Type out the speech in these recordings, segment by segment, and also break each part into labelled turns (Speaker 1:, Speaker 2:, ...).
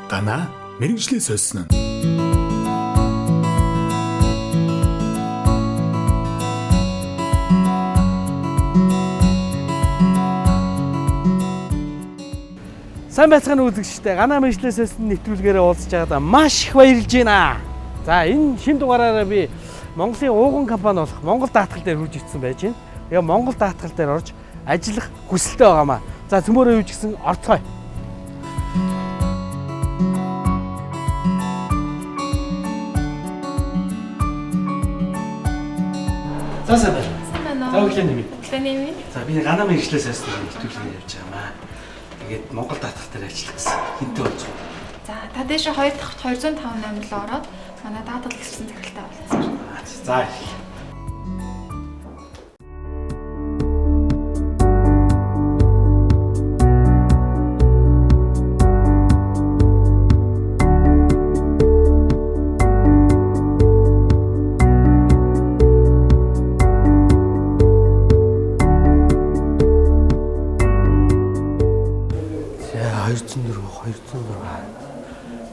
Speaker 1: Гана мэрэгжлээ сольсон нь.
Speaker 2: Сайн байцгаана үзэгчдээ. Гана мэрэгжлээ сольсон нэвтрүүлгээрээ уулзж байгаадаа маш их баярлж байна. За энэ шинэ дугаараараа би Монголын ууган компани болох Монгол даатгал дээр хурж ичсэн байж байна. Тэгээ Монгол даатгал дээр орж ажиллах хүсэлтэй байгаамаа. За цөмөрөө юу ч гэсэн орцгоё. За сайн байна.
Speaker 3: Сайн байна уу?
Speaker 2: За өглөө нэмээ.
Speaker 3: Өглөө нэмээ.
Speaker 2: За би Гана мэрэгжлээ сольсон нэвтрүүлгээр явж байгаамаа. Тэгээд Монгол даатгал дээр ажиллах гэсэн. Хинтээ уулзах.
Speaker 3: За та дээшээ 2 дахь 258 руу ороод манай даатгал гэсэн захиралтай болцсон.
Speaker 2: За.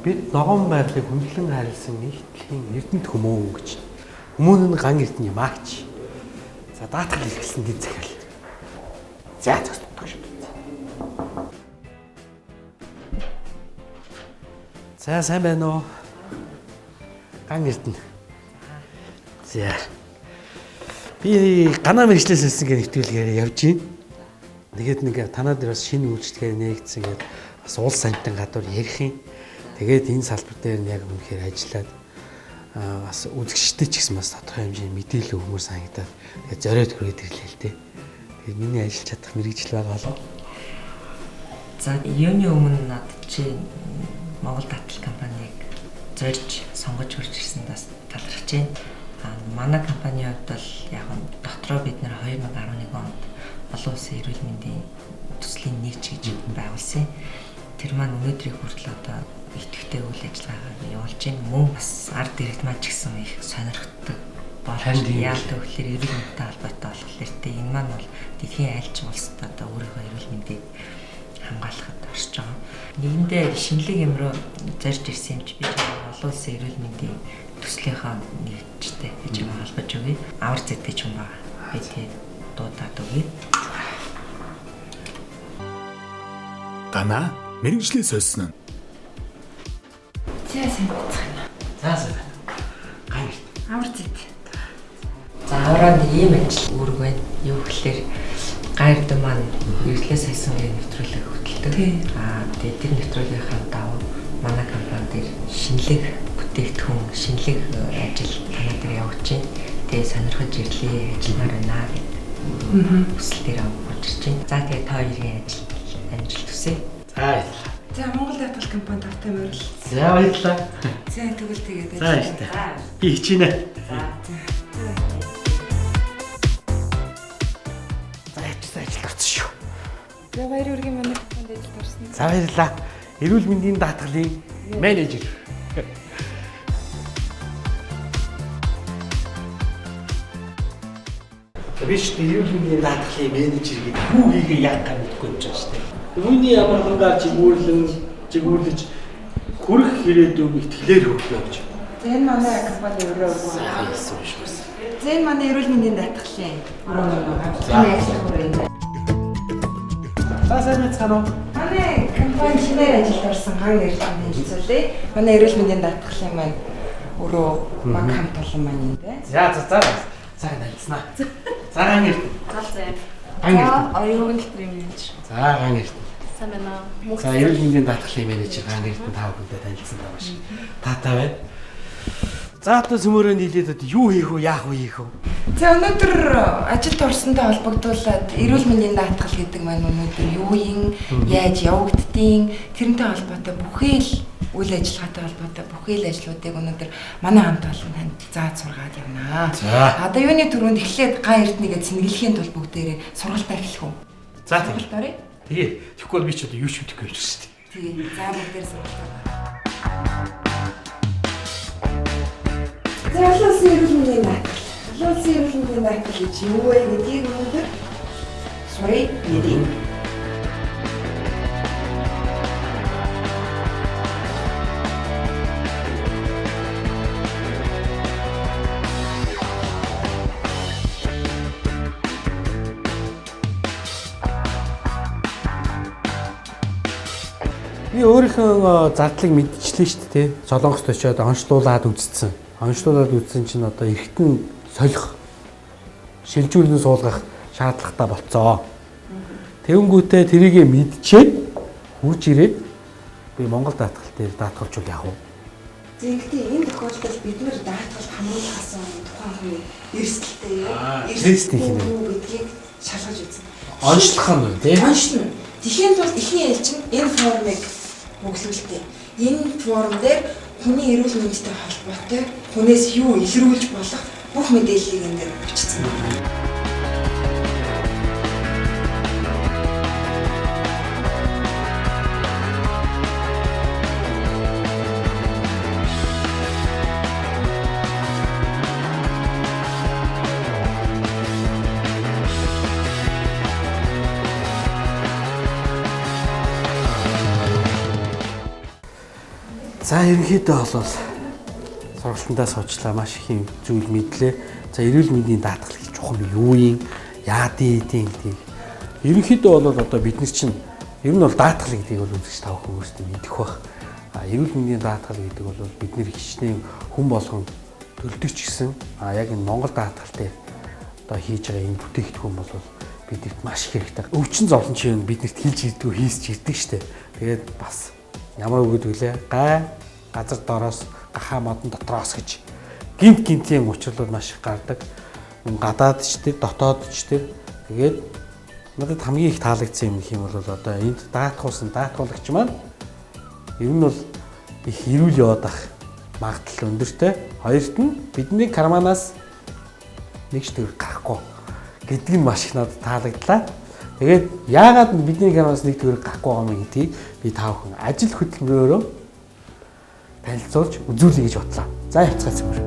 Speaker 2: Бид ногоон байгалыг хүндлэн хайрласан нийтлэгийн эрдэнэт хүмүүн гэж. Хүмүүн нь ган эрдэнэ юм аач. За даатгал иргэсэн дэд захирал. За зогсдоггүй шүү. За сайн байна уу? Ган эрдэнэ. За. Би Гана мэрэгжлээ сольсон гэх нэвтрүүлгээр явж байна. Тэгээд нэг танаа дээр бас шинэ үйлчлэгээр нээгдсэн гэдэг бас уул санитан гадуур ярих юм. Тэгээд энэ салбар дээр нь яг үнэхээр ажиллаад бас үзэгчтэй ч гэсэн бас тодорхой хэмжээний мэдээлэл өгмөр санагдаад тэгээд зориод хүрээд ирлээ л дээ. Тэгээд миний ажиллаж чадах мэрэгжил байгаа болов.
Speaker 4: За юуны өмнө над чи Монгол даатгал компанийг зорж сонгож хурж ирсэн бас талархаж байна. Манай компанийн хувьд бол яг нь дотроо бид нэр 2011 онд олон улсын эрүүл мэндийн төслийн нэгж гэж байгуулсан. Тэр маань өнөөдрийн хүртэл одоо идэвхтэй үйл ажиллагаагаа явуулж байна. Мөн бас ард иргэд маань ч гэсэн их сонирхдаг болж яалт өгөхлөөр эрүүл мэндтэй холбоотой болохоор энэ маань бол дэлхийн аль ч улсад одоо өөрийнхөө эрүүл мэндийг хамгаалахад орж байгаа. Нэгэндээ шинэлэг юм руу зорж ирсэн юм чи би олон улсын эрүүл мэндийн төслийнхаа нэгжтэй гэж холбож өгье. Авар зэдэж юм байна. Би тэгээд дуудаад өгье.
Speaker 1: Гана мэрэгжлээ сольсон нь.
Speaker 3: За сайн байна.
Speaker 2: За сайн байна. Ган эрдэнэ.
Speaker 3: Амар зэт.
Speaker 4: За авраад ийм ажил үүрэг байна. Юу гэхээр ган эрдэнэ маань мэрэгжлээ сольсон гэх нэвтрүүлэг хөтэлдэг. Тэгээд тэр нэвтрүүлгийнхаа давуу манай компани дээр шинэлэг бүтээгдэхүүн, шинэлэг ажил танаа дээр явуулж байна. Тэгээд сонирхож ирлээ, ажилламаар байна гэдэг хүсэл дээр авч ирж байна. За тэгээд та хоёрын амжилт хүсье.
Speaker 2: За баярлалаа.
Speaker 5: За Монгол даатгал компани тавтай морил.
Speaker 2: За баярлалаа.
Speaker 5: За тэгвэл тэгээд
Speaker 2: За баярлалаа. Би хичээнэ. За ячсан ажил орсон шүү.
Speaker 5: За баяр үргийн манай компанид ажилд орсон.
Speaker 2: За баярлалаа. Эрүүл мэндийн даатгалын менежер. Биш эрүүл мэндийн даатгалын менежер гэдэг юу хийгээ яг гал мэдэхгүй юм байна шүү дээ. Үүний ямар хангаар чигүүрлэж хүрэх ирээдүйг итгэлээр хөргөө гэж.
Speaker 5: За энэ манай компани өрөө өгөө.
Speaker 2: Яасан биш үү?
Speaker 5: За энэ манай эрүүл мэндийн даатгалын өрөө хамтны ажил хүрээ.
Speaker 2: За сайн мэцхан уу?
Speaker 5: Манай компани шинээр ажилд орсон ган эрдэнэ хэлцүүлээ. Манай эрүүл мэндийн даатгалын маань өрөө баг хамт олон маань юм дээ.
Speaker 2: За найцнаа. За ган эрдэнэ.
Speaker 3: Зал зай.
Speaker 2: За
Speaker 3: оюун хэлбэрийн менежер.
Speaker 2: За ган эрдэнэ.
Speaker 3: Сайн байна уу?
Speaker 2: За эрүүл мэндийн даатгалын менежер ган эрдэнэ тав хүнтэй танилцсан байгаа шүү. Таатай байна. За одоо цөмөрөө нийлээд одоо юу хийх вэ? Яах вэ?
Speaker 5: За өнөөдөр ажилд орсонтой холбогдуулаад эрүүл мэндийн даатгал гэдэг маань өнөөдөр юу юм, яаж явагддгийг тэрнтэй холбоотой бүхий л үйл ажиллагаатай холбоотой бүхий л ажлуудыг өнөөдөр манай хамт олон танд зааж сургаад явнаа. Одоо юуны түрүүнд эхлээд ган эрдэнэгээ цэнгэлэхийн тулд бүгдээрээ сургалтаа эхлэх үү?
Speaker 2: За
Speaker 5: сургалт оръё.
Speaker 2: Тэгээ. Тэгэхгүй бол би ч одоо юу ч мэдэхгүй юм шүү дээ.
Speaker 5: Тэгээ. За бүгдээр сургалтаа. За олон улсын эрүүл мэндийн даатгал. Олон улсын эрүүл мэндийн даатгал гэж юу вэ гэдгийг өнөөдөр сурыг мэдээ.
Speaker 2: Би өөрийнхөө зардлыг мэдчихлээ шүү дээ. Солонгост очиод онцлуулаад үзсэн. Онцлуулаад үзсэн чинь одоо эргэтэн солих, шилжүүлэн суулгах шаардлагатай болцоо. Тэнгүүтээ тэрийгэ мэдчихээд хурж ирээд би Монгол даатгал дээр даатгалжуул яах вэ?
Speaker 5: Зинхтэй энэ тохиолдолд бид нэр даатгалд хамруулахсан тухайн хүний эрсдэлтэй
Speaker 2: эрсдэл хийнэ.
Speaker 5: Бидгийг шалгаж үзэн.
Speaker 2: Онцлох нь үү тий?
Speaker 5: Онцлно. Тэхийн тулд эхний ээлжин энэ формыг бүглүүлдэг. Энэ форм дээр хүний эрүүл мэндтэй холбоотой хүнээс юу илрүүлж болох бүх мэдээллийг энэ дээр бичсэн.
Speaker 2: За ерөнхийдөө бол сургалтандаа суучлаа маш их юм зүйл мэдлээ. За эрүүл мэндийн даатгал гэж чухал юу юм? Яадын эдийн гэдэг. Ерөнхийдөө бол одоо бид нар чинь ер нь бол даатгал гэдгийг бол үзэж тав хүн өөрсдөө мэдэх байх. Эрүүл мэндийн даатгал гэдэг бол бид нар хичнээн хүн болгон төлдөг ч гэсэн яг энэ Монгол даатгал дээр одоо хийж байгаа энэ бүтээгдэхүүн бол бидэрт маш их хэрэгтэй. Өвчин зовлон чинь биднэрт хэлж ирдэг, хийсч ирдэг штэ. Тэгээд бас ямар үг гэдвүлээ? Газар доороос гахаа модон дотроос гэж гинтийн учрлууд маш их гардаг. Гадаад ч тэр, дотоод ч тэр. Тэгээд надад хамгийн их таалагдсан юм гэх юм бол одоо энд даатгуулагч маань ер нь бол их эрүүл яваад ах магадлал өндөртэй. Хоёрт нь бидний карманаас нэг ч төгрөг гарахгүй гэдг нь маш их надад таалагдлаа. Тэгээд яагаад бидний карманаас нэг төгрөг гарахгүй байгаа юм гэдгийг би тав хүн ажил хөдөлмөрөөрөө танилцуулж үзүүлье гэж бодлоо. За явцгаа зүгээр.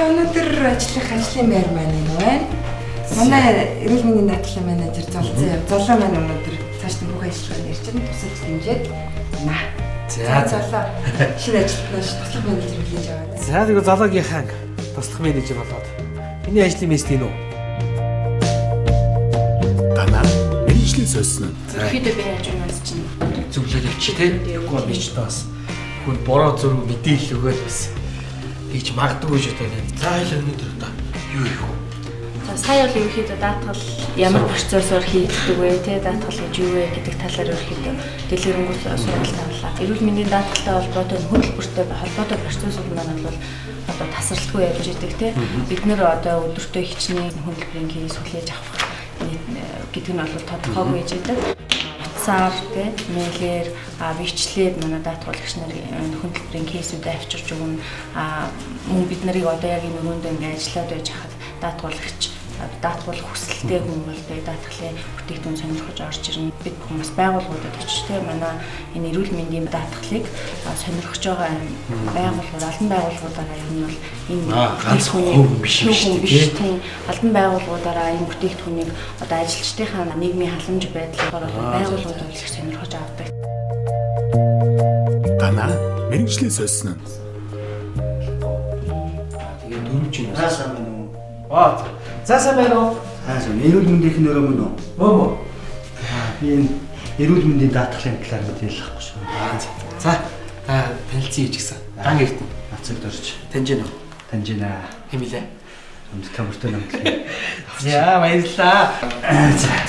Speaker 5: Өнөөдөр ажиллах ажлын байр маань энэ байна. Манай эрүүл мэндийн даатгалын менежер Золоо маань өнөөдөр цааш нь бүх ажиллагааг ярьж байгаа тусаж дэмжиж байна. За Золоо шинэ ажилтнаас туслах менежер хийж аваад.
Speaker 2: За тэгээ Золоогийнхаа туслах менежер болоод миний ажлын мест энэ үү?
Speaker 1: Танаа мэрэгчлээ сольсон нь.
Speaker 3: Ерөөхдөө би яаж юм бас чинь
Speaker 2: Зөвлөж авчи тий. Тэгвэл би ч бас хүн бороо зураг мэдээлэл өгöd бас хийж магадгүй шүү дээ. За хоёул өнөөдөр одоо юу хийх вэ?
Speaker 6: За сая бол ерөөхдөө даатгал ямар процессор хийгддэг вэ? Тэ даатгал гэж юу вэ гэдэг талаар ерөөхдөө дэлгэрэнгүй сургалт авлаа. Эрүүл мэндийн даатгалтай холбоотой хөтөлбөртэй холбоотой процессор маань бол одоо тасралтгүй явж идэг тий. Бид нэр одоо өдөртөө хичнээн хөтөлбөрийн кейс хүлээж авах гэдэг нь бол тодорхойгүй гэж байдаг. Утсаар тий мэйлээр бичлээд манай даатгуулагч нар хөтөлбөрийн кейсүүд авчирч өгнө. Мөн бид нарыг одоо яг энэ өрөөнд ингээд ажиллаад байж хахад даатгуулах хүсэлтэй хүн бол тий даатгалын бүтээгдэхүүн сонирхож орж ирнэ. Бид хүмүүс байгууллагуудад очиж тий манай энэ эрүүл мэндийн даатгалыг сонирхож байгаа байгууллагууд албан байгууллагуудаараа ер нь бол энэ
Speaker 2: ганц хүн биш
Speaker 6: тий албан байгууллагуудаараа энэ бүтээгдэхүүнийг одоо ажилчдынхаа нийгмийн халамж байдлаар байгууллагууд их сонирхож авдаг.
Speaker 1: Танаа мэрэгчлээ сольсон нь.
Speaker 2: Тэгээ дөрвж юм.
Speaker 7: Хаасаа мөн үү?
Speaker 2: За сайн байна уу?
Speaker 7: Хаасаа эрүүл мэндийн нөрөө мөн үү?
Speaker 2: Мөн.
Speaker 7: Би энэ эрүүл мэндийн даатгалын талаар мэдээлэл авахгүй шүү.
Speaker 2: За танилцъя ч гэсэн. Дан эрдэнэ.
Speaker 7: Нацагд орж
Speaker 2: Таньж байна уу?
Speaker 7: таньж байна.
Speaker 2: Хэмилээ.
Speaker 7: Өмд камертай намтлаа.
Speaker 2: За баярлалаа.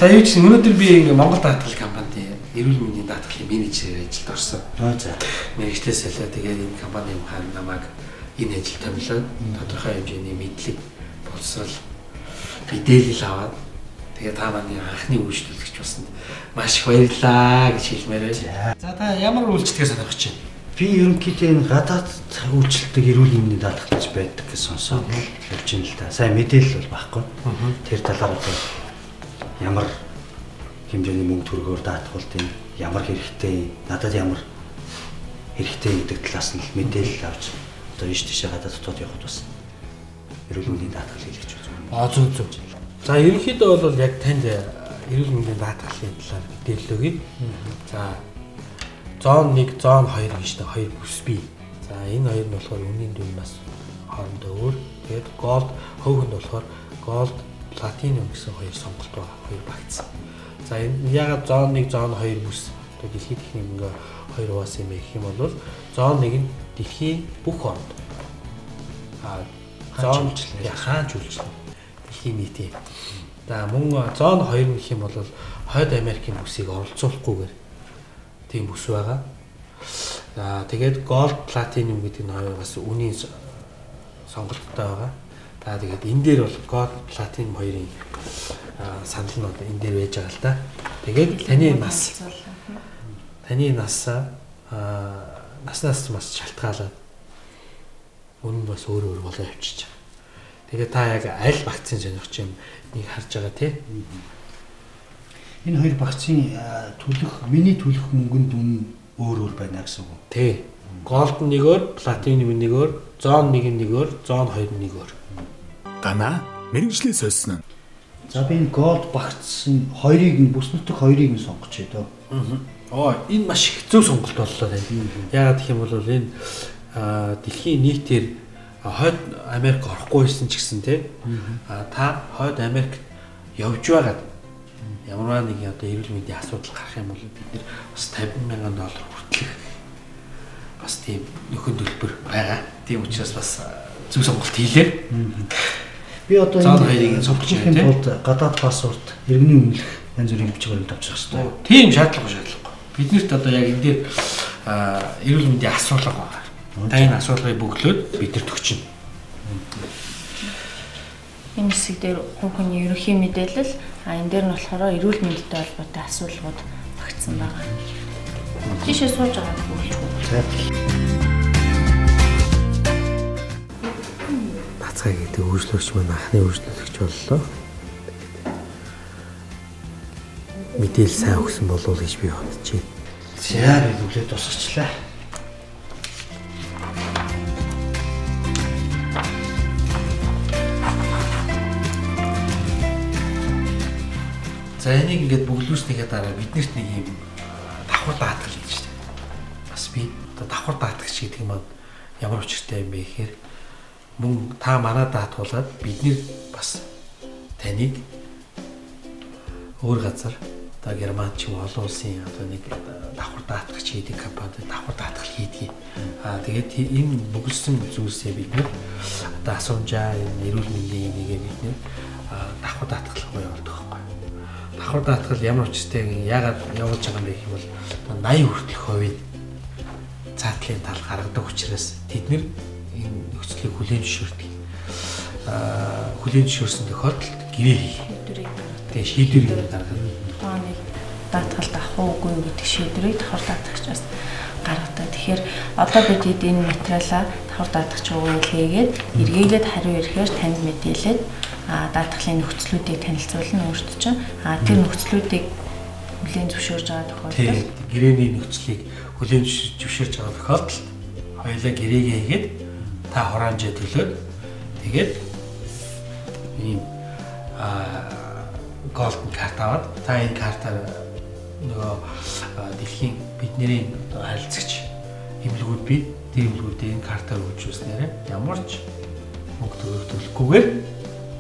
Speaker 2: За юу ч өнөөдөр би ингээ Монгол даатгал компанид эрүүл мэндийн даатгалын менежерээр ажилд орсон.
Speaker 7: За.
Speaker 2: Мэргэжлээ солио тэгээд энэ компани хаан намайг энэ ажил томилоод тодорхой хэмжээний мэдлэг боловсрол мэдээлэл аваад тэгээд та маань анхны үйлчлүүлэгч болсонд маш их баярлалаа гэж хэлмээр байна. За та ямар үйлчлэгээ сонирхож байна?
Speaker 7: Би ерөнхийдөө энэ гадаад үйлчлдэг эрүүл мэндийн даатгалч байдаг гэж сонсоод явж байна л да. Сайн мэдээлэл бол байхгүй. Тэр талаар одоо ямар хэмжээний мөнгө төгрөгөөр даатгалт ямар хэрэгтэй, надад ямар хэрэгтэй гэдэг талаас нь мэдээлэл авч одоо ийш тийшээ гадаад дотоод явахд бас эрүүл мэндийн даатгал хийлгэж үзвэл.
Speaker 2: Зөв. За ерөнхийдөө бол яг танд эрүүл мэндийн даатгалын талаар мэдээлэл өгье. За зоон 1, зоон 2 гэж тэ хоёр бүс бий. За энэ хоёр нь болохоор үнийн дүн бас хоорондоо өөр. Тэгээд gold хөвгөнд болохоор gold platinum гэсэн хоёр сонголт байгаа. Хоёр багц. За энэ ягаад зон 1, зон 2 бүс одоо дэлхийн техник ингээ хоёр хуваас юм гэх юм бол зон 1 нь дэлхийн бүх орнд зон хаанч үйлчлэн дэлхийн нийтийн. За мөн зон 2 гэх юм бол Хойд Америкийн бүсийг оролцуулахгүйгээр тийм бүс байгаа. За тэгээд gold platinum гэдэг нь хоёр бас үнийн сонголттой байгаа. За тэгээд энэ дээр бол gold platinum хоёрын санал нь одоо энэ дээр байж байгаа л да. Тэгээд таны наснаас бас шалтгаалаад үнэн бас өөр болоо явчихж байгаа. Тэгээд та яг аль вакцины сонирхож юм нэг харж байгаа тий.
Speaker 7: Энэ хоёр вакцины миний төлөх мөнгөнд үнэ өөр байна гэсэн үг.
Speaker 2: Тий. Gold нэгээр, platinum нэгээр, зон 1 нэгээр, зон 2 нэгээр.
Speaker 1: Гана мэрэгжлийн сольсон нь.
Speaker 7: За би энэ gold вакцины хоёрыг нь бүс нутаг хоёрыг нь сонгоч дөө.
Speaker 2: Энэ маш их зөв сонголт боллоо тийм. Яагаад гэх юм бол энэ дэлхийн нийтээр Хойд Америк орохгүй байсан ч гэсэн тий. Та Хойд Америкт явж байгаад ямар нэг одоо эрүүл мэндийн асуудал гарах юм бол бид нэр бас $50,000 хүртэлх бас тийм нөхөн төлбөр байгаа. Тийм учраас бас зөв сонголт хийлээ.
Speaker 7: Би одоо
Speaker 2: зон хоёрыг сонгож байгаа тийм.
Speaker 7: Гадаад паспорт иргэний өмнөх янз бүрийн бичгээр тавьчих хэрэгтэй.
Speaker 2: Тийм шаардлагагүй. Биднэрт одоо яг энэ дээр эрүүл мэндийн асуулга байгаа. Та энэ асуулгыг бөглөөд бидэрт өгчнө.
Speaker 6: Энэ хэсэг дээр хүүхний ерөнхий мэдээлэл энэ дээр нь болохоор эрүүл мэндтэй холбоотой асуулгууд багтсан байгаа. Тийшээ сууж байгаа бүлж.
Speaker 2: Бацгай гэдэг үйлчлэгч маань анхны үйлчлэгч боллоо. Мэдээлэл сайн өгсөн болов уу гэж би бодож байна.
Speaker 7: За би нүглээ тусгачлаа.
Speaker 2: За энийг ингээд бүглүүлснийхээ дараа биднэрт нэг юм давхар даатгал гэж байна. Бас би одоо давхар даатгагч гэдэг нь ямар учиртай юм бэ гэхээр мөн та манай даатгуулаад бид нэр бас таныг өөр газар одоо Герман ч юм олон улсын одоо нэг давхар даатгагч гэдэг компанид давхар даатгал хийдэг. Тэгээд энэ бүгэлсэн зүйлсээ бид нэр одоо асуумжаа эрүүл мэндийн нэгээ бид нэр давхар даатгалгүй болдог байхгүй. Давхар даатгал ямар учиртай яагаад явуулж байгаа юм бэ гэх юм бол 80 хүртэлх хувийн цаатлын тал гаргадаг учраас тэд нэр энэ нөхцөлийг хүлээн зөвшөөрдөг. Хүлээн зөвшөөрсөн тохиолдолд гэрээ хийх. Тэгээ шийдвэрийг гаргана.
Speaker 6: Нэг даатгалд авах уугүй гэдэг шийдвэрийг давхар даатгагчаас гаргадаг. Тэгэхээр одоо бид энэ материалаа давхар даатгагч ууг хийгээд эргээгээд хариу ирэхээр танд мэдээлээд даатгалын нөхцлүүдийг танилцуулна өөртөө чинь. Тэр нөхцлүүдийг хүлээн зөвшөөрж байгаа тохиолдолд
Speaker 2: гэрээний нөхцөлийг хүлээн зөвшөөрж байгаа тохиолдолд хоёулаа гэрээгээ хийгээд та хураамжаа төлөөд тэгээд ийм голден карт аваад та энэ картаар нөгөө дэлхийн бидний одоо харилцагч эмнэлгүүд бий тэр эмнэлгүүдийн энэ картаар үйлчүүлснээр ямар ч мөнгө төлөхгүйгээр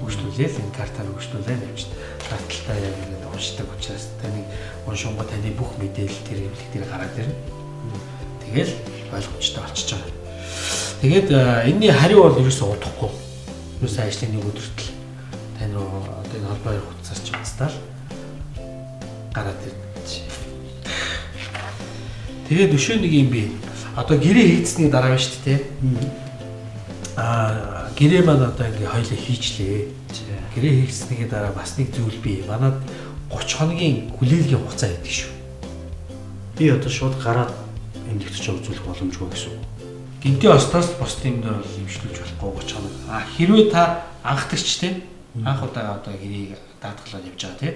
Speaker 2: үйлчлүүлээл энэ картаар үйлчлүүлээд явж шаардлагатай яг ингэ уншдаг учраас таны уншингоо таны бүх мэдээлэл тэр эмнэлэг дээр гараад ирнэ. Тэгэл ойлгомжтой болчихж байгаа. Тэгээд энэний хариу бол ерөөсөө удахгүй. Ерөөсөө ажлын нэг өдөртөл тань руу одоо энэ холбоо хугацаар ч бацтаал гараад ирнэ. Тэгээд өшөө нэг юм би одоо гэрээ хийцсний дараа байна шүү дээ. Гэрээ маань одоо ингээ хоёлоо хийчлээ. Гэрээ хийснийхээ дараа бас нэг зүйл бий. Манад 30 хоногийн хүлээлгийн хугацаа байдаг шүү.
Speaker 7: Би одоо шууд гараад эмнэлэгч үзүүлэх боломжгүй гэсэн үг.
Speaker 2: Гинтийн остоос бусдын дээр бол имшлүүлж болохгүй 30 хоног. Хэрвээ та анхдагч те анх удаа одоо гэрээг даатгалаад явж байгаа те.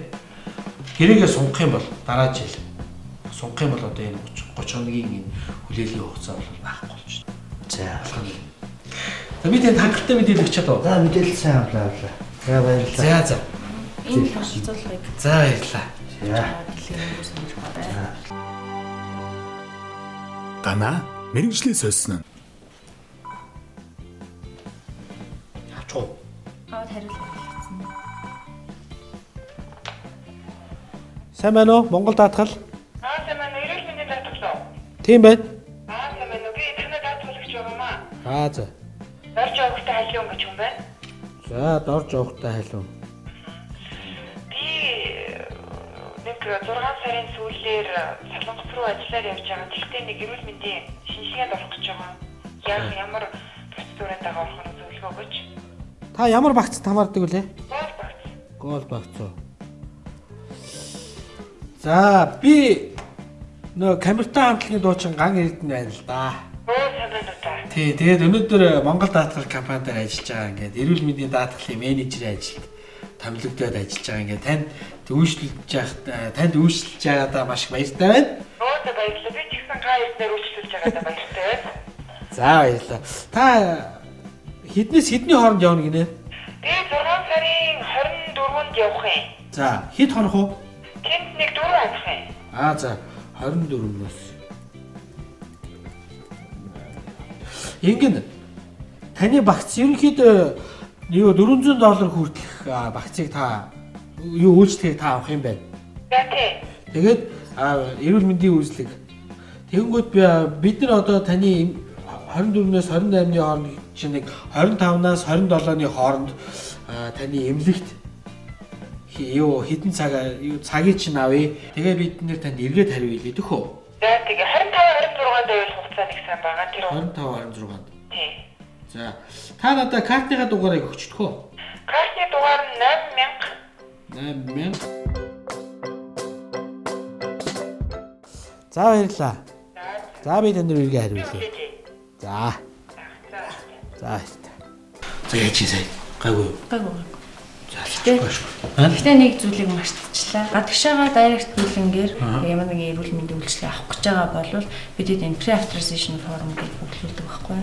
Speaker 2: Гэрээгээ сунгах юм бол дараа жил сунгах юм бол одоо энэ 30 хоногийн энэ хүлээлгийн хугацаа бол байхгүй болж байна. За би танд хангалттай мэдээлэл өгч чадав.
Speaker 7: За мэдээлэл сайн авлаа. За баярлалаа.
Speaker 2: За.
Speaker 6: энэ боловсруулгыг
Speaker 2: За баярлалаа.
Speaker 1: Гана мэрэгжлийн сольсон нь.
Speaker 2: Авч
Speaker 6: аваад хариулах болсон.
Speaker 2: Сайн байна уу? Монгол даатгал.
Speaker 5: Сайн байна. Эрүүл мэндийн даатгал.
Speaker 2: Тийм байна.
Speaker 5: Сайн байна. Би танай даатгалагч байгаамаа.
Speaker 2: За.
Speaker 5: Дорж явахтай хайлуун гэж юм байна.
Speaker 2: За, дорж явахтай хайлуун.
Speaker 5: Би нэг 6 сарын сүүлээр Солонгос руу ажиллаар явж байгаа. Тэгтээ нэг эрүүл мэндийн шинжилгээнд орох гэж байгаа. Ямар процедуранд байгаа орох нь зөвлөгөө өгөөч.
Speaker 2: Та ямар багцд хамаардаг вүлээ?
Speaker 5: Гол багц.
Speaker 2: Гол багц уу. За, би нөө камертаа хамтлагийн дуучин Ган Эрдэнэ байна л да.
Speaker 5: Сайн байна уу та?
Speaker 2: Тий, тэгээд өнөөдөр Монгол даатгал компанид ажиллаж байгаа ингээд эрүүл мэндийн даатгалын менежерийн ажилд томилогдоод ажиллаж байгаа ингээд танд үйлчлж байгаадаа маш их баяртай байна.
Speaker 5: Баярлалаа. Би ч гэсэн га эрдэнээр үйлчлүүлж байгаадаа баяртай байна.
Speaker 2: За баярлалаа. Та хэднээс хэдний хооронд явна гинэ?
Speaker 5: Би 6 сарын 24-нд явах юм.
Speaker 2: За, хэд хонох уу?
Speaker 5: Тэнд нэг 4 хонох юм.
Speaker 2: За 24-нөөс. Ингэн таны багц ерөнхийдөө $400 хүртэлх багцыг та үйлчлэгийг та авах юм байна.
Speaker 5: Тийм.
Speaker 2: Тэгээд эрүүл мэндийн үйлчлэг. Тэгэнгүүт бид нар одоо таны 24-нөөс 28-ны хооронд чинь нэг 25-наас 27-ны хооронд таны эмнэлэгт хэдэн цагийг чинь авъя. Тэгээ бид нэр танд эргээд хариу хэлээ дөхөө.
Speaker 5: За тэгээ 25-26-нд байвал хугацаа нэг сайн байгаа. Тэр
Speaker 2: 25-26-нд.
Speaker 5: Тийм.
Speaker 2: За та надад картныхаа дугаарыг өгчдөхөө.
Speaker 5: Картны дугаар нь 8000.
Speaker 2: За баярлалаа. За би танд эргээд хариу хэлье. За. За яаж хийсэй? Гайгүй.
Speaker 6: Гэхдээ нэг зүйлийг мартчихлаа. Гадагшаага дайрект бүлэнгээр ямар нэгэн эрүүл мэндийн үйлчлэг авах гэж байгаа бол бидэд энэ pre-authorization form гэж бүглүүлдэг байхгүй.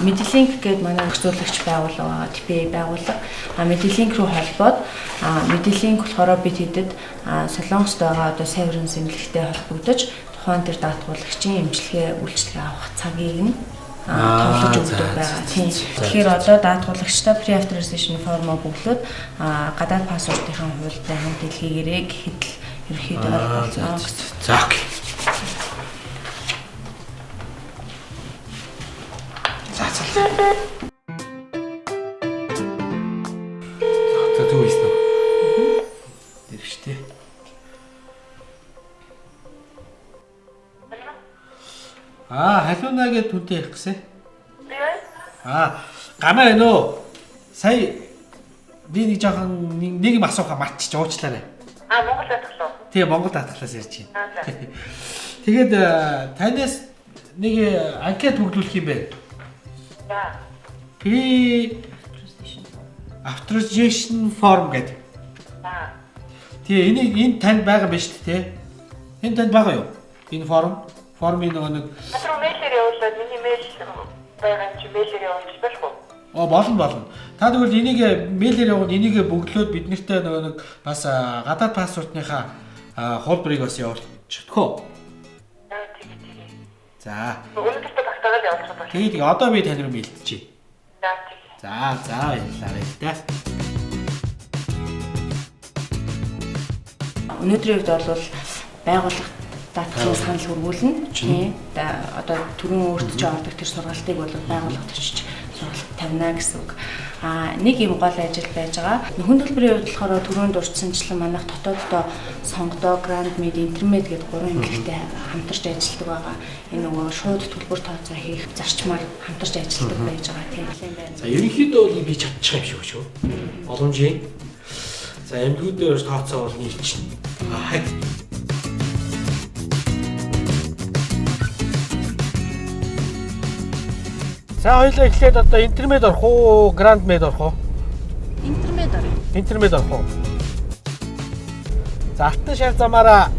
Speaker 6: Medilink гэдэг манай зөвлөгч байгууллага байгаа, TPA байгууллага. Medilink руу холбоод Medilink болохоор бид хэдэд Солонгост байгаа одоо саярын эмнэлэгтэй холбогдож тухайн тэр даатгуулагчийн эмчилгээ үйлчлэг авах цагийг нь тоглож өгдөг байгаа. Тийм. Тэгэхээр одоо даатгуулагчтай pre-authorization формоо бүглөөд гадаад паспортынхаа хуультай хамт илгээгээрэй гэхэд л ерөөхдөө ойлголцоо.
Speaker 2: За окей. За. Тэгвэл ийснэ. Дэрвштэй. Халуунаа гэж түнтэй явах гэсэн. Гамаа байна уу? Сая би нэг жоохон нэг юм асууха матч уучлаарай.
Speaker 5: Монгол даатгалаа.
Speaker 2: Тэгээ Монгол даатгалаас ярьж байна. Тэгээд танаас нэг анкет бүглүүлэх юм байна.
Speaker 5: За.
Speaker 2: Authorization form гэдэг. Тэгээ энэ танд байгаа биз дээ. Энэ танд байгаа юу? Энэ формын нэг
Speaker 5: Атруу мэйлээр явуулаад миний мэйл байгаа чи мэйлээр явуулж болохгүй.
Speaker 2: Болно. Та тэгвэл энийг мэйлээр явуул энийг бөглөөд бид нартай нэг бас гадаад паспортныхаа хуулбарыг бас явуулчихдгөө.
Speaker 5: Тэгээ.
Speaker 2: За.
Speaker 5: Өнөөдөр багтаагаад явуулах байна.
Speaker 2: Тэгээд одоо би тань руу мэйлдчихье.
Speaker 5: Тэгээ.
Speaker 2: За баярлалаа.
Speaker 6: Өнөөдрийн үед бол байгууллага даатгалын санал хургуулна. Тийм. Одоо түрүүн өөртөө ч ордог тэр сургалтыг бол байгууллагад очиж сургалт тавина гэсэн үг. Нэг юм гол ажил байж байгаа. Хүн төлбөрийн хувьд болохоор түрүүн дурдсанчлан манайх дотооддоо сонгодоо Grand Med Intermed гэдэг 3 эмнэлэгтэй хамтарч ажилладаг байгаа. Энэ нөгөө шууд төлбөр тооцоо хийх зарчмаар хамтарч ажилладаг байж байгаа тийм байна.
Speaker 2: За ерөнхийдөө бол би чадчих юм шиг шүү. Боломжийн. За эмнэлгүүдээр тооцоо бол нийлчихнэ. За хоёлаа эхлээд одоо интермед орох уу, гранд мед орох уу? Интермед орох уу? За алтан шар замаараа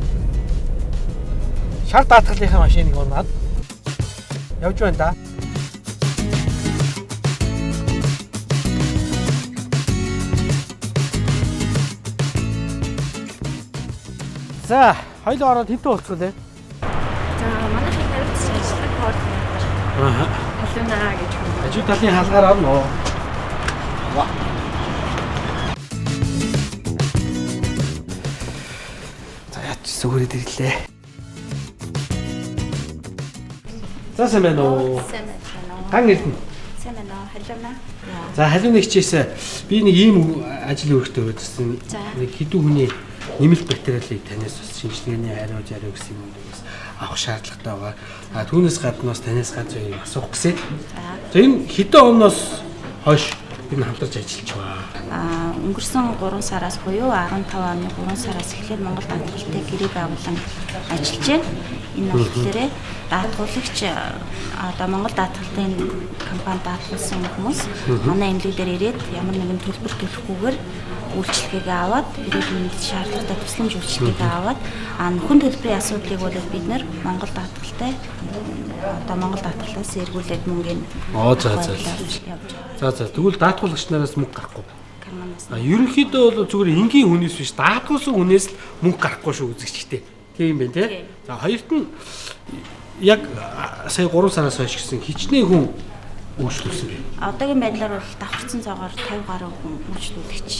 Speaker 2: шар даатгалынхаа машиныг унаад явж байна да. За хоёлаа ороод хэдэн болцгоо.
Speaker 6: За манай хариуцж ажилладаг координатор. Халуунаа гэж хүн.
Speaker 2: Ажил талын хаалгаар орно. зүгээрээ ирлээ. За сайн байна уу?
Speaker 8: Сайн байна уу?
Speaker 2: Ган ирдэн.
Speaker 8: Сайн байна уу? Халуунаа.
Speaker 2: За халуун нэгчээсээ би нэг ийм ажил өөртөө өгдсөн. Нэг хэдэн хүний нэмэлт материалыг танаас бас шинжилгээний хариу жаргал гэсэн юмнаас авах шаардлагатай байгаа. А түүнээс гадна бас танаас ганц юм асуух гэсэн. За энэ хэдэн өмнөөс хойш энэ хамтарч ажиллаж байгаа.
Speaker 8: Өнгөрсөн 3 сараас буюу 15 оны 3 сараас эхлээд Монгол даатгалтай гэрээ байгуулан ажиллаж байна. Энэ бол тэгэхээр даатгуулагч одоо Монгол даатгалын компани даатгалсан хүмүүс манай эмнэлэг дээр ирээд ямар нэгэн төлбөр төлөхгүйгээр үйлчлэгээ аваад ирээдүйн шаардлагатай тусламж үйлчлэгээ аваад нөхөн төлбөрийн асуудлыг бол бид нэр Монгол даатгалтай одоо Монгол даатгалаас эргүүлээд мөнгөний
Speaker 2: За тэгвэл даатгуулагч нараас мөнгө гарахгүй. Ерөнхийдөө бол зүгээр энгийн хүнээс биш даатгуулсан хүнээс л мөнгө гарахгүй шүү үзэгчтэй. Тийм байх тий. За хоёрт нь яг сая 3 сараас хойш гэсэн хичнээн хүн үйлчлүүлсэн бэ.
Speaker 8: Одоогийн байдлаар бол давхарцсан цагаар 50 гаруй хүн үйлчлүүлэгч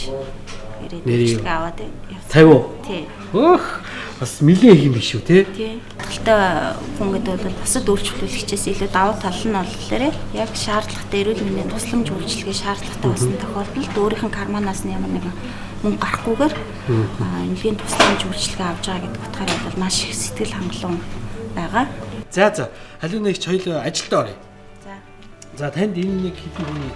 Speaker 8: ирээд үйлчлэгээ аваад явсан.
Speaker 2: 50.
Speaker 8: Тий.
Speaker 2: Өөх бас нэлээд их юм биш үү тий.
Speaker 8: Тий. Даатгалтай хүн гэдэг бол бусад үйлчлүүлэгчээс илүү давуу тал нь болохоор яг шаардлагатай эрүүл мэндийн тусламж үйлчлэгээ шаардлагатай болсон тохиолдолд өөрийнх нь карманаас нь ямар нэгэн мөнгө гарахгүйгээр энэгийн тусламж үйлчлэгээ авч байгаа гэдэг утгаараа бол маш их сэтгэл хангалуун байгаа.
Speaker 2: За халуун нэгч хоёул ажилдаа оръё. За танд энэ нэг хэдэн хүний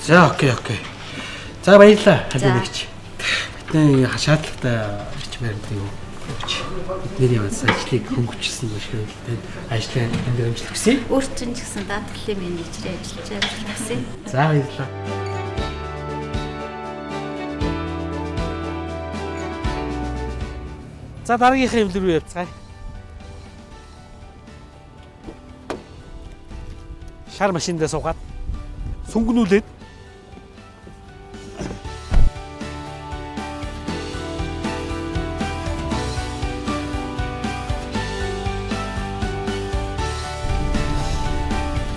Speaker 2: За окей. За баярлалаа халуун нэгч. Бидний шаардлагатай бичмээртэй юу гэж бидний яваас ажлыг хөнгөвчлсөн бошгүй танд ажлын амжилт хүсье.
Speaker 8: Өөрчн ч гэсэн даатгалын менежерээр ажиллаж байгаа гэсэн.
Speaker 2: За баярлалаа. За дараагийнхаа эвлэр рүү явцгаая. Шар машиндаа суугаад сүнгнүүлээд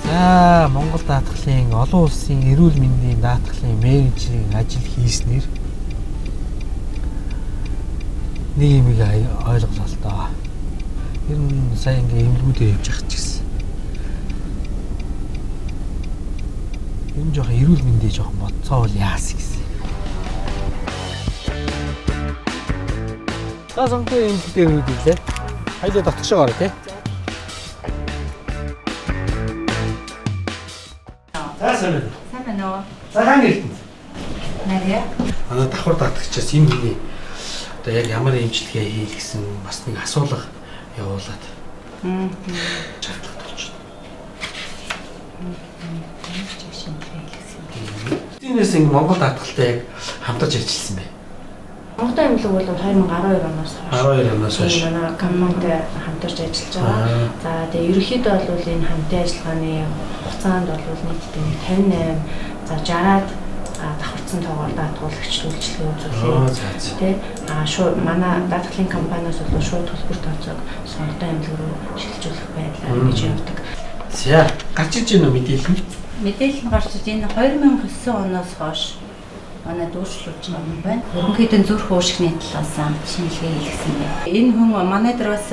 Speaker 2: За Монгол даатгалын олон улсын эрүүл мэндийн даатгалын менежерийн ажил хийснээр нэг юм ойлголоо л доо. Ер нь сая ингээ эмнэлгүүдээр явж байгаа ч гэсэн. Ер нь жоохон эрүүл мэндийг жоохон бодцоо бол яасан гэсэн. За сонгоё эмнэлгээр хөөдлөө. Хоёлоо дотгошоо гараа тий. За сайн байна уу? За хаан ирдэн.
Speaker 5: Нария.
Speaker 2: Манай давхар даатгачаас энэ хүний одоо яг ямар эмчилгээ хийх гэсэн бас нэг асуулга явуулаад. Шаардлага болж байна. Тиймээс ингэ Монгол даатгалтай яг хамтарч ажилласан бай.
Speaker 6: Монгол эмнэлэг бол 2012 оноос хойш
Speaker 2: 12 оноос хойш
Speaker 6: манай компанитай хамтарч ажиллаж байгаа. За тэгээ ерөнхийдөө бол энэ хамтын ажиллагааны хугацаанд бол нийтдээ 58 за 60-аад давхарцсан тоогоор даатгуулагч үйлчлэгээ үзүүлээ. Тэ шууд манай даатгалын компаниас бол шууд төлбөр тооцоог сонготой эмнэлэг рүү шилжүүлэх байдлаар гэж явдаг.
Speaker 2: За гарч иж гэнэ мэдээлэл нь?
Speaker 9: Мэдээлэл нь гарч иж энэ 2009 оноос хойш манай дүүшлүүлж байгаа юм байна. Ерөнхийдөө зүрх уушгины талаас шинжилгээ хийгдсэн байна. Энэ хүн манай дээр бас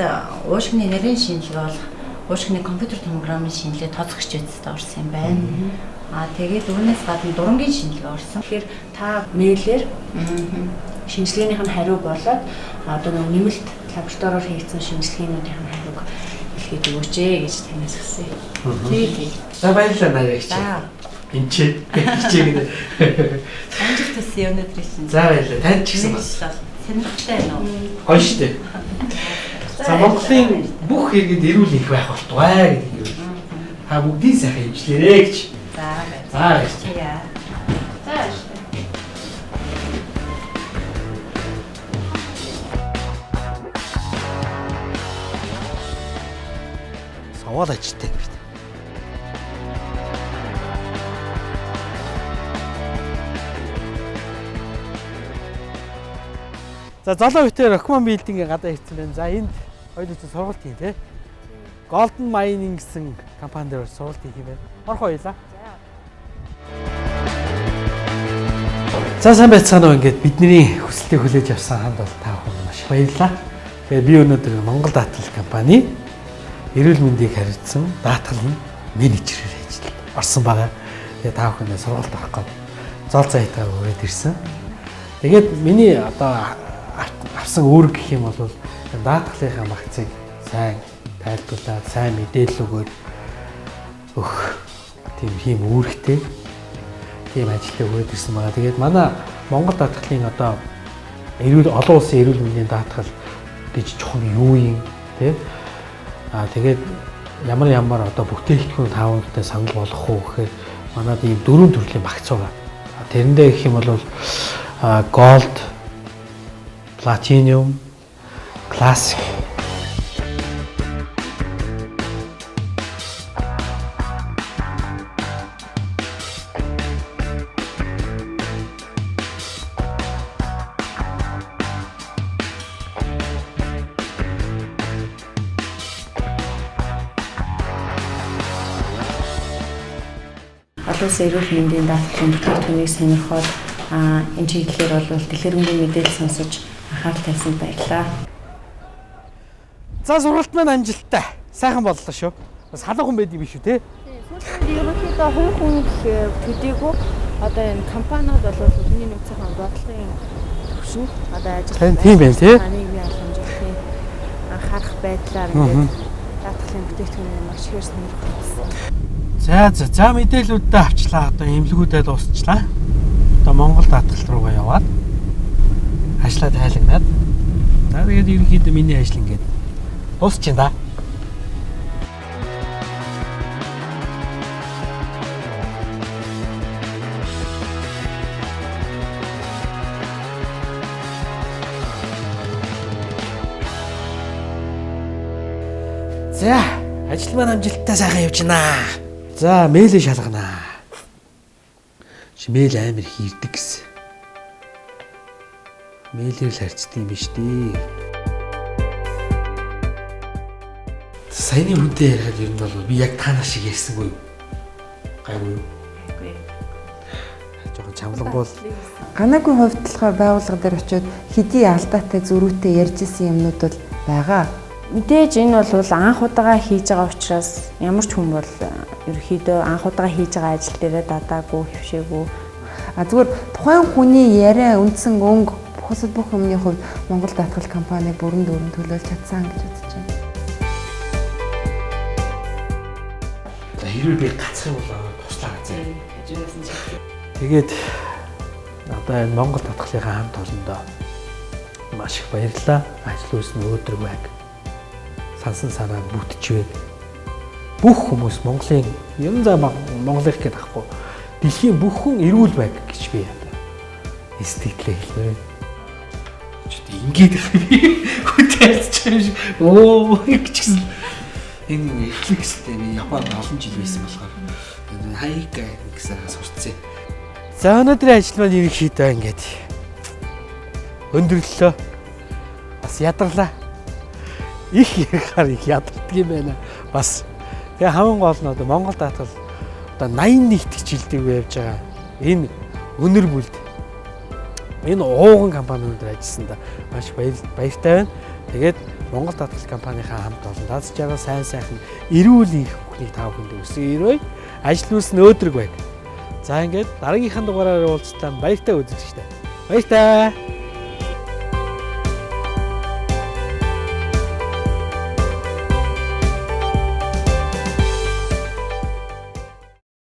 Speaker 9: уушгины нарийн шинжилгээ болох уушгины компьютер томограммын шинжилгээ тооцогч эцэст орсон юм байна. Тэгээд үүнээс гадна дурангийн шинжилгээ орсон.
Speaker 6: Тэгэхээр та мэйлээр шинжилгээнийх нь хариу болоод одоо нэг нэмэлт лабораториор хийгдсэн шинжилгээнүүдийн хариуг илгээд өгөөч гэж танаас хүсье. Тий.
Speaker 2: За баярлалаа нарийгч. Энд чи хичээгээд
Speaker 9: амжилт хүсье өнөөдрийн шинэ.
Speaker 2: За баярлалаа. Танд ч гэсэн бас
Speaker 9: сонирхолтой байна уу?
Speaker 2: гоё штэ. За Монголын бүх иргэд эрүүл их байх болтугай гэдэг юм. Та бүгдийн сайхан хэмжлээрэй гэж.
Speaker 9: За
Speaker 2: баярлалаа.
Speaker 6: За
Speaker 2: Совол ажилтай юм байна. За залуу үеэр Рокман билдингийн гадаа ирсэн байна. За энд хоёул ч сургалт хийн тий. Golden Mining гэсэн компани дээр сургалт хийх юм байна. Орох хоёлаа. За сайн байцгаана уу. Ингээд бидний хүсэлтийг хүлээж авсан ханд бол та бүхэнд маш их баярлалаа. Тэгээд би өнөөдөр Монгол даатгал компани эрүүл мэндийг хариуцсан даатгалын менежерээр ажиллаж орсон байгаа. Тэгээд та бүхэндээ сургалт авах гээд зол зайтаа өрөөд ирсэн. Тэгээд миний одоо авсан үүрэг гэх юм бол даатгалынхаа багцыг сайн тайлбарлаад, сайн мэдээлэл өгөөд өөх тийм үүрэгтэй тийм ажилтаа өрөөд ирсэн байгаа. Тэгээд манай Монгол даатгалын одоо олон улсын эрүүл мэндийн даатгал гэж чухал юу юм тий? Тэгээд ямар одоо бүтээгдэхүүн таавуудтай санал болгох уу гэхээр манайд ийм 4 төрлийн багц байгаа. Тэрэндээ гэх юм бол gold, platinum, classic.
Speaker 6: Олон улсын эрүүл мэндийн даатгалын бүтээгдэхүүнийг сонирхоод энэ чиглэлээр бол дэлгэрэнгүй мэдээлэл сонсож анхаарал тавьсанд баярлалаа.
Speaker 2: За сургалт маань амжилттай. Сайхан боллоо шүү. Бас халуун хүн байдгийг биш үү те?
Speaker 6: Сүүлд ерөнхийдөө хүн төдийгүй одоо энэ компаниуд бол хүний нөөцийн бодлогын төвшөнд одоо ажиллаж
Speaker 2: тийм байна тий?
Speaker 6: Нийгмийн халамжлалын анхаарах байдлаар ингээд даатгалын бүтээгдэхүүнийг маш ихээр сонирхох болсон.
Speaker 2: За мэдээллүүдээ авчлаа. Одоо эмнэлгүүдээ дуусчлаа. Одоо Монгол даатгал руугаа яваад ажлаа тайлагнаад. За тэгээд ерөнхийдөө миний ажил ингээд дуусчихин да. За ажил маань амжилттай сайхан явж байна. За мэйлээ шалганаа. Мэйл амар их ирдэг гэсэн. Мэйлээр л харьцдаг юм биш дээ. Саяны үедээ яриад ер нь бол би яг танаа шиг ярьсангүй юу? Гайгүй юу?
Speaker 6: Гайгүй.
Speaker 2: Жохон чамлангуул.
Speaker 5: Ганаагүй хувьдлахаар байгууллага дээр очиод хэдий алдаатай зөрүүтэй ярьж исэн юмнууд бол байгаа.
Speaker 6: Мэдээж энэ бол анх удаага хийж байгаа учраас ямар ч хүн бол ерөөхдөө анх удаага хийж байгаа ажил дээрээ дадаагүй, хөвшээгүй.
Speaker 5: Зүгээр тухайн хүний яриа үндсэн өнгө бүх юмны хувьд Монгол даатгал компани бүрэн дүүрэн төлөөлж чадсан гэж үзэж байна.
Speaker 2: За хэрвээ би гацхын бол туслаа газар. Тэгээд одоо энэ Монгол даатгалынхаа хамт олондоо маш их баярлалаа. Ажил үйлс нь өөдрөг байг. Сансан санаа бүтчихвэ. Бүх хүмүүс Монголын юм за Монголын гээд ахгүй. Дэлхийн бүх хүн эрүүл байг гэж би сэтгэлээ хэлмээр. Чөтө ингээд хүтээлж юм шиг. Оо гिचсэн. Энэ Netflix-тэй би Японд олон жил байсан болохоор хайка гэсэн сурцсан. За өнөөдрийн ажил маань ерөнхийдөө ингээд өндөрлөлөө. Бас ядарлаа. Их ярихаар их яддаг юм байна. Бас тэгээ хамгийн гол нь одоо Монгол даатгал одоо 81 дэх жилдээ явж байгаа. Энэ өнөр бүлд энэ ууган компаниуд ажилласанда маш баяртай байна. Тэгээд Монгол даатгал компанийнхаа хамт олон дадж байгаа сайхан эрүүл их бүхнийг та бүхэнд өсгөөрэй. Ажил үйлс нь өөдрөг байг. За ингээд дараагийнхаа дугаараар уулзлаа. Баяртай үзэгчтэй. Баяртай.